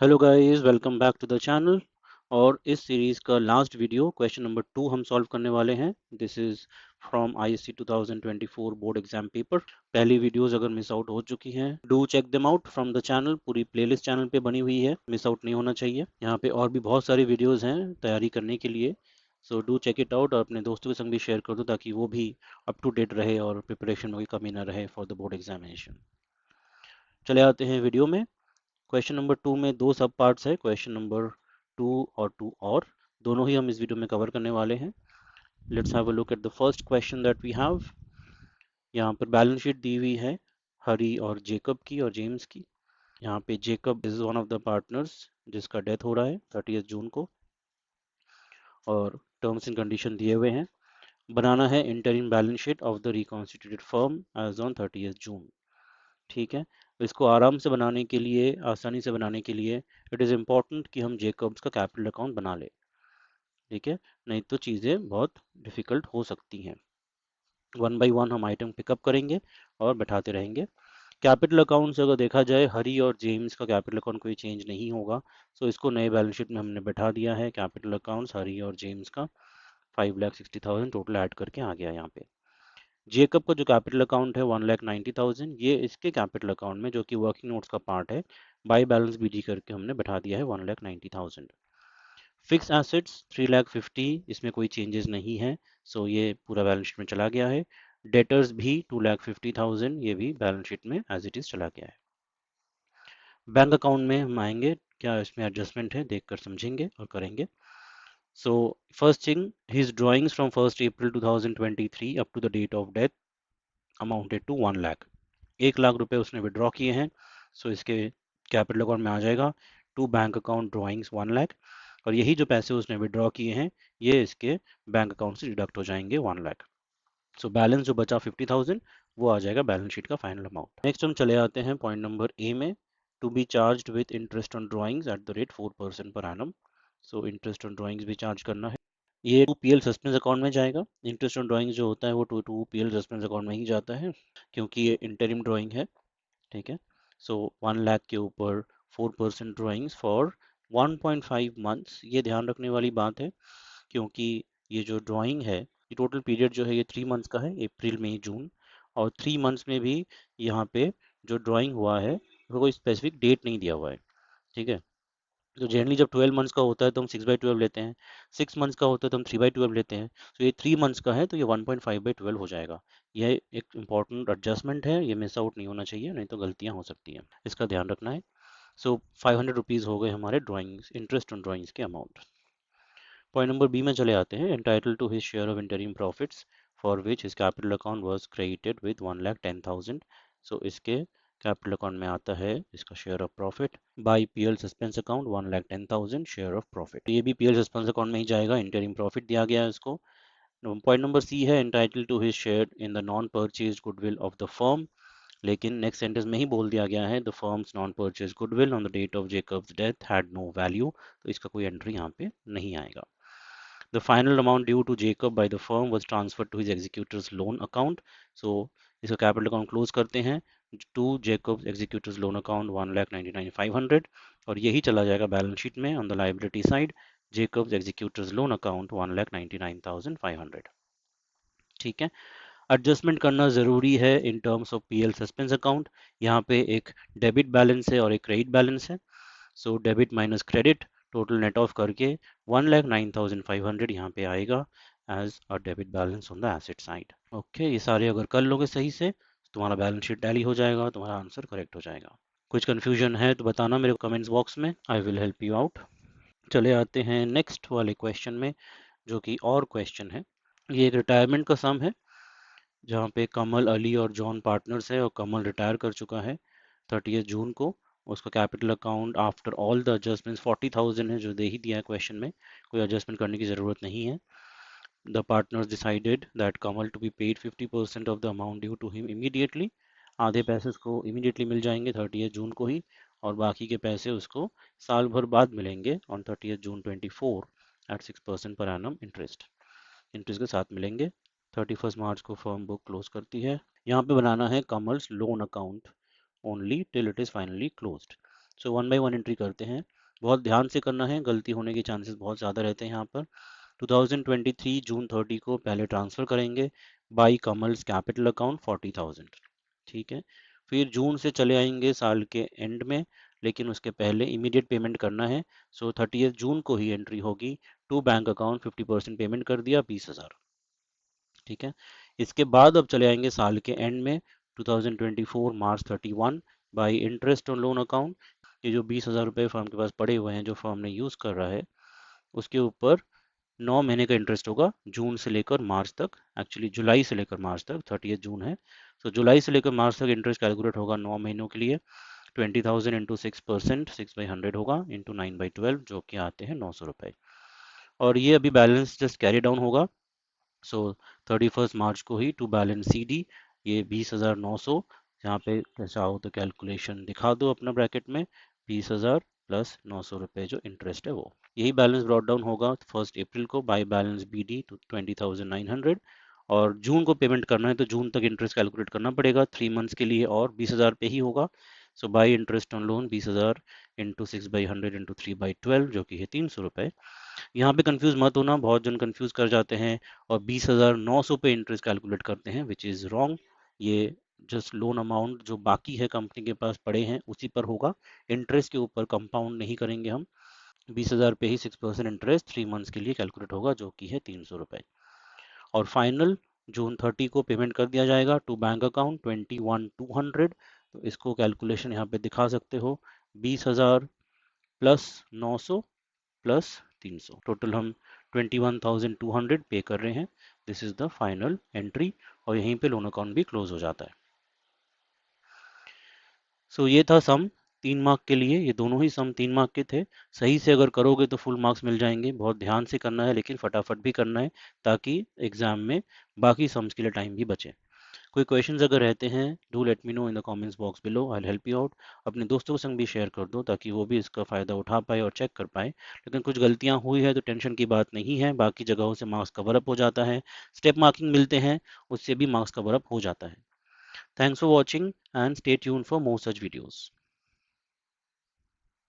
Hello guys, welcome back to the channel. और इस series का लास्ट वीडियो क्वेश्चन नंबर 2 हम सॉल्व करने वाले हैं। This is from ISC 2024 board exam paper. पहली वीडियोस अगर मिस आउट हो चुकी हैं, do check them out from the channel. पूरी प्लेलिस्ट चैनल पे बनी हुई है, मिस आउट नहीं होना चाहिए। यहाँ पे और भी बहुत सारी वीडियोस हैं तैयारी करने के लिए, so do check it out और अपने दोस्तों के संग भी शेयर कर दो ताकि वो भी अप टू डेट रहे और प्रिपरेशन में कोई कमी ना रहे फॉर द बोर्ड एग्जामिनेशन। चले आते हैं वीडियो में। क्वेश्चन नंबर 2 में दो सब पार्ट्स है, क्वेश्चन नंबर 2 और 2 और दोनों ही हम इस वीडियो में कवर करने वाले हैं। Let's have a look at the first question that we have. यहाँ पर बैलेंस शीट दी हुई है हरी और जेकब की और जेम्स की। यहाँ पे Jacob is one of the partners जिसका डेथ हो रहा है 30 जून को, और टर्म्स एंड कंडीशन दिए हुए हैं। बनाना है interim balance sheet of the reconstituted firm as on 30 June. ठीक है, तो इसको आराम से बनाने के लिए, आसानी से बनाने के लिए इट इज़ इम्पॉर्टेंट कि हम जेकब्स का कैपिटल अकाउंट बना लें। ठीक है, नहीं तो चीज़ें बहुत डिफिकल्ट हो सकती हैं। वन बाय वन हम आइटम पिकअप करेंगे और बैठाते रहेंगे। कैपिटल अकाउंट से अगर देखा जाए, हरी और जेम्स का कैपिटल अकाउंट कोई चेंज नहीं होगा, सो इसको नए बैलेंस शीट में हमने बैठा दिया है। कैपिटल अकाउंट्स हरी और जेम्स का 5,60,000 टोटल ऐड करके आ गया यहाँ पे। जेकब का जो कैपिटल अकाउंट है 1,90,000, ये इसके कैपिटल अकाउंट में जो कि वर्किंग नोट्स का पार्ट है, बाई बैलेंस बीजी करके हमने बैठा दिया है 1,90,000। फिक्स एसेट्स 3,50,000, इसमें कोई चेंजेस नहीं है, सो ये पूरा बैलेंस शीट में चला गया है। डेटर्स भी 2,50,000, ये भी बैलेंस शीट में एज इट इज चला गया है। बैंक अकाउंट में हम आएंगे, क्या इसमें एडजस्टमेंट है देखकर समझेंगे और करेंगे। So first thing, his drawings from 1st April 2023 up to the date of death amounted to 1 lakh। 1 lakh रुपए उसने विड्रॉ किए हैं, सो इसके कैपिटल अकाउंट में आ जाएगा to bank account drawings 1 lakh. और यही जो पैसे उसने विड्रॉ किए हैं, ये इसके बैंक अकाउंट से डिडक्ट हो जाएंगे 1 लाख। सो बैलेंस जो बचा 50,000, वो आ जाएगा बैलेंस शीट का फाइनल अमाउंट। नेक्स्ट हम चले आते हैं पॉइंट नंबर ए में। To be charged with interest on drawings at the rate 4% per so interest on drawings भी चार्ज करना है। ये टू पीएल सस्पेंस अकाउंट में जाएगा। इंटरेस्ट ऑन ड्रॉइंग जो होता है वो टू पीएल सस्पेंस अकाउंट में ही जाता है, क्योंकि ये इंटरिम ड्राइंग है। ठीक है, सो 1 लाख के ऊपर 4% ड्राइंग्स फॉर 1.5 मंथ्स। ये ध्यान रखने वाली बात है, क्योंकि ये जो ड्राइंग है, ये टोटल पीरियड जो है ये 3 मंथ्स का है, अप्रैल मई जून। और 3 मंथ्स में भी यहाँ पे जो ड्राइंग हुआ है वो कोई स्पेसिफिक डेट नहीं दिया हुआ है। ठीक है, तो जनरली जब 12 मंथ्स का होता है तो हम 6/12 लेते हैं, 6 मंथ्स का होता है तो हम 3/12 लेते हैं। तो ये 3 मंथ्स का है तो ये 1.5/12 हो जाएगा। यह एक इम्पॉर्टेंट एडजस्टमेंट है, ये मिस आउट नहीं होना चाहिए, नहीं तो गलतियां हो सकती हैं, इसका ध्यान रखना है। सो 500 रुपीज़ हो गए हमारे ड्राइंग्स, इंटरेस्ट ऑन ड्राइंग्स के अमाउंट। पॉइंट नंबर बी में चले आते हैं। Entitled to his share of interim profits for which his capital account was credited with 1,10,000। So इसके कैपिटल अकाउंट में आता है इसका share of profit by PL suspense account 1,10,000 share of profit. ये भी पीएल सस्पेंस अकाउंट में ही जाएगा, interim profit दिया गया है इसको। पॉइंट नंबर सी है entitled to his share in the non purchase goodwill of the firm. लेकिन नेक्स्ट सेंटेंस में ही बोल दिया गया है the firm's non purchase goodwill on the date of Jacob's death had no value, तो इसका कोई एंट्री यहाँ पे नहीं आएगा। The final amount due to Jacob by the firm was transferred to his executor's loan account. So इसका capital account close करते हैं to Jacob's executors loan account 1,99,500, और यही चला जाएगा बैलेंस शीट में on the liability side, Jacob's executors loan account 1,99,500। ठीक है, एडजस्टमेंट करना ज़रूरी है in terms of PL suspense account. यहाँ पे एक डेबिट बैलेंस है और एक क्रेडिट बैलेंस है। So debit minus credit, total net off करके 1,09,500 यहाँ पे आएगा as a debit balance on the asset side. Okay, ये सारे अगर कर लोगे सही से तो तुम्हारा बैलेंस शीट टैली हो जाएगा, तुम्हारा आंसर करेक्ट हो जाएगा। कुछ कंफ्यूजन है तो बताना मेरे कमेंट्स बॉक्स में, I will help you out. चले आते हैं नेक्स्ट वाले क्वेश्चन में, जो कि और क्वेश्चन है। ये एक रिटायरमेंट का सम है, जहाँ पे कमल, अली और जॉन पार्टनर्स है और कमल रिटायर कर चुका है 30 जून को। उसका capital account after all the adjustments 40,000 है, जो दे ही दिया है क्वेश्चन में, कोई एडजस्टमेंट करने की ज़रूरत नहीं है। The partners decided that Kamal to be paid 50% of the amount due to him immediately. आधे पैसे उसको इमीडिएटली मिल जाएंगे 30 जून को ही, और बाकी के पैसे उसको साल भर बाद मिलेंगे on 30 June 24 eight 6% per annum interest के साथ मिलेंगे। 31 मार्च को फर्म बुक क्लोज करती है। यहाँ पे बनाना है Kamal's loan account only till it is finally closed. So 1 by 1 entry करते हैं। बहुत ध्यान से करना है, गलती होने के चांसेस बहुत ज़्यादा रहते हैं यहाँ पर। 2023 जून 30 को पहले ट्रांसफ़र करेंगे बाई कमल्स कैपिटल अकाउंट 40,000। ठीक है, फिर जून से चले आएंगे साल के एंड में, लेकिन उसके पहले इमीडिएट पेमेंट करना है। सो 30 जून को ही एंट्री होगी टू बैंक अकाउंट, 50% पेमेंट कर दिया 20,000। ठीक है, इसके बाद अब चले आएंगे साल के एंड में 2024 मार्च 31 by interest on loan account. ये जो 20,000 रुपये फर्म के पास पड़े हुए हैं जो फर्म ने यूज़ कर रहा है, उसके ऊपर 9 महीने का इंटरेस्ट होगा, जून से लेकर मार्च तक, एक्चुअली जुलाई से लेकर मार्च तक, 30 जून है। सो जुलाई से लेकर मार्च तक इंटरेस्ट कैलकुलेट होगा 9 महीनों के लिए। 20,000 इंटू 6%, 6/100 होगा, इंटू 9/12 जो कि आते हैं 900 रुपये। और ये अभी बैलेंस जस्ट कैरी डाउन होगा। सो 31 मार्च को ही टू बैलेंस CD ये 20,900, यहाँ पे चाहो तो कैलकुलेशन दिखा दो अपना ब्रैकेट में, 20,000 प्लस 900 रुपये जो इंटरेस्ट है वो, यही बैलेंस ब्रॉट डाउन होगा 1 अप्रैल को बाय बैलेंस BD टू 20,900। और जून को पेमेंट करना है तो जून तक इंटरेस्ट कैलकुलेट करना पड़ेगा 3 मंथ्स के लिए, और 20,000 पे ही होगा। So by interest on loan 20,000 into 6/100 into 3/12 जो कि है 300 रुपये। यहाँ पे कंफ्यूज मत होना, बहुत जन कंफ्यूज कर जाते हैं और 20,900 पे इंटरेस्ट कैलकुलेट करते हैं, विच इज़ रॉन्ग। ये जस्ट लोन अमाउंट जो बाकी है कंपनी के पास पड़े हैं उसी पर होगा, इंटरेस्ट के ऊपर कंपाउंड नहीं करेंगे हम। 20,000 पे ही 6% इंटरेस्ट 3 मंथ्स के लिए कैलकुलेट होगा जो कि है 300 रुपये। और फाइनल जून 30 को पेमेंट कर दिया जाएगा टू बैंक अकाउंट 21,200। तो इसको कैलकुलेशन यहाँ पे दिखा सकते हो, 20,000 प्लस 900 प्लस 300, टोटल हम 21,200 पे कर रहे हैं। This is the final entry, और यहीं पे लोन अकाउंट भी क्लोज हो जाता है। सो ये था सम 3 मार्क के लिए, ये दोनों ही सम 3 मार्क के थे। सही से अगर करोगे तो फुल मार्क्स मिल जाएंगे, बहुत ध्यान से करना है लेकिन फटाफट भी करना है ताकि एग्जाम में बाकी सम्स के लिए टाइम भी बचे। कोई क्वेश्चंस अगर रहते हैं do let me know in the comments box below, I will help you out. अपने दोस्तों के संग भी शेयर कर दो ताकि वो भी इसका फ़ायदा उठा पाए और चेक कर पाए। लेकिन कुछ गलतियां हुई है तो टेंशन की बात नहीं है, बाकी जगहों से मार्क्स कवर अप हो जाता है, स्टेप मार्किंग मिलते हैं उससे भी मार्क्स कवर अप हो जाता है। Thanks for watching and stay tune for more such videos.